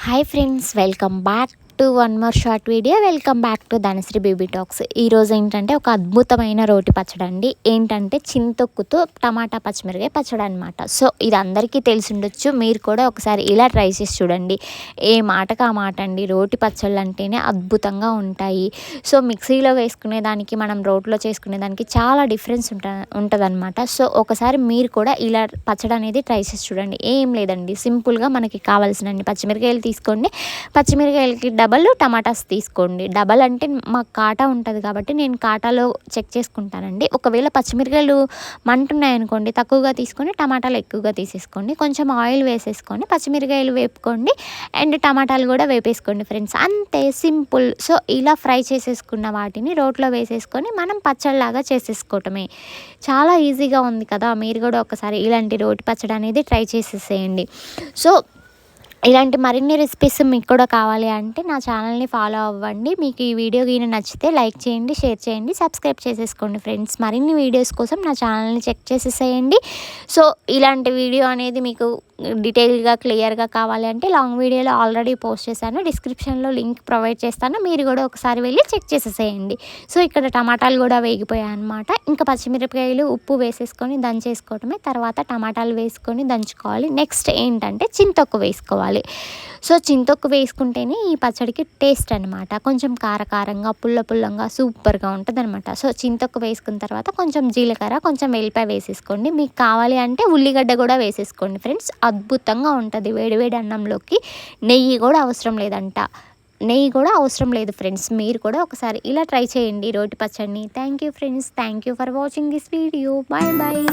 Hi friends, welcome back to one more short video. Welcome back to Dhanashree baby talks. ఈరోజు ఏంటంటే ఒక అద్భుతమైన రోటి పచ్చడి అండి. ఏంటంటే చింతొక్కుతో టమాటా పచ్చిమిరకాయ పచ్చడి అనమాట. సో ఇది అందరికీ తెలిసి ఉండొచ్చు. మీరు కూడా ఒకసారి ఇలా ట్రై చేసి చూడండి. ఏ మాటకు ఆ మాట అండి, రోటి పచ్చళ్ళు అంటేనే అద్భుతంగా ఉంటాయి. సో మిక్సీలో వేసుకునే దానికి మనం రోట్లో చేసుకునే దానికి చాలా డిఫరెన్స్ ఉంటుందన్నమాట. సో ఒకసారి మీరు కూడా ఇలా పచ్చడి అనేది ట్రై చేసి చూడండి. ఏం లేదండి, సింపుల్గా మనకి కావాల్సినన్ని పచ్చిమిరకాయలు తీసుకోండి. పచ్చిమిరకాయలకి డబల్ టమాటాస్ తీసుకోండి. డబల్ అంటే మాకు కాటా ఉంటుంది కాబట్టి నేను కాటాలో చెక్ చేసుకుంటానండి. ఒకవేళ పచ్చిమిరకాయలు మంటున్నాయనుకోండి, తక్కువగా తీసుకొని టమాటాలు ఎక్కువగా తీసేసుకోండి. కొంచెం ఆయిల్ వేసేసుకొని పచ్చిమిరకాయలు వేపుకోండి అండ్ టమాటాలు కూడా వేపేసుకోండి ఫ్రెండ్స్. అంతే, సింపుల్. సో ఇలా ఫ్రై చేసేసుకున్న వాటిని రోట్లో వేసేసుకొని మనం పచ్చడిలాగా చేసేసుకోవటమే. చాలా ఈజీగా ఉంది కదా. మీరు కూడా ఒకసారి ఇలాంటి రోటి పచ్చడి అనేది ట్రై చేసేసేయండి. సో ఇలాంటి మరిన్ని రెసిపీస్ మీకు కూడా కావాలి అంటే నా ఛానల్ని ఫాలో అవ్వండి. మీకు ఈ వీడియో నచ్చితే లైక్ చేయండి, షేర్ చేయండి, సబ్స్క్రైబ్ చేసేసుకోండి ఫ్రెండ్స్. మరిన్ని వీడియోస్ కోసం నా ఛానల్ని చెక్ చేసేసేయండి. సో ఇలాంటి వీడియో అనేది మీకు డీటెయిల్గా క్లియర్గా కావాలి అంటే లాంగ్ వీడియోలో ఆల్రెడీ పోస్ట్ చేశాను, డిస్క్రిప్షన్లో లింక్ ప్రొవైడ్ చేస్తాను. మీరు కూడా ఒకసారి వెళ్ళి చెక్ చేసేసేయండి. సో ఇక్కడ టమాటాలు కూడా వేగిపోయాయి అనమాట. ఇంకా పచ్చిమిరపకాయలు ఉప్పు వేసేసుకొని దంచేసుకోవటమే. తర్వాత టమాటాలు వేసుకొని దంచుకోవాలి. నెక్స్ట్ ఏంటంటే చింతొక్కు వేసుకోవాలి. సో చింతొక్కు వేసుకుంటేనే ఈ పచ్చడికి టేస్ట్ అనమాట. కొంచెం కారకారంగా పుల్లంగా సూపర్గా ఉంటుంది అనమాట. సో చింతొక్కు వేసుకున్న తర్వాత కొంచెం జీలకర్ర, కొంచెం వెల్లిపాయ వేసేసుకోండి. మీకు కావాలి అంటే ఉల్లిగడ్డ కూడా వేసేసుకోండి ఫ్రెండ్స్. అద్భుతంగా ఉంటుంది వేడివేడి అన్నంలోకి. నెయ్యి కూడా అవసరం లేదు ఫ్రెండ్స్. మీరు కూడా ఒకసారి ఇలా ట్రై చేయండి రోటి పచ్చడిని. Thank you friends, thank you for watching this video. Bye bye.